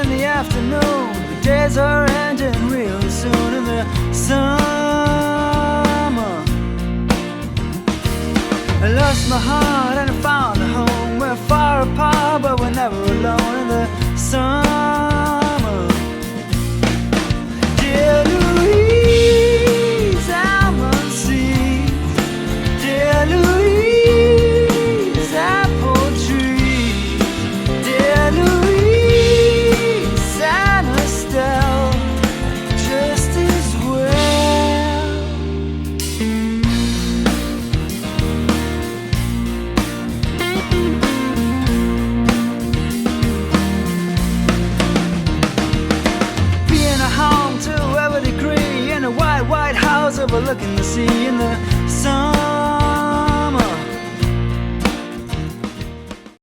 in the afternoon. The days are ending real soon in the summer. I lost my heart and I found a home. We're far apart but we're never alone in the summer. Dear Louise, I'm unseen. Dear Louise, apple trees. Dear Louise, and Estelle, just as well. Being a home to every degree in a white, white house overlooking the sea in the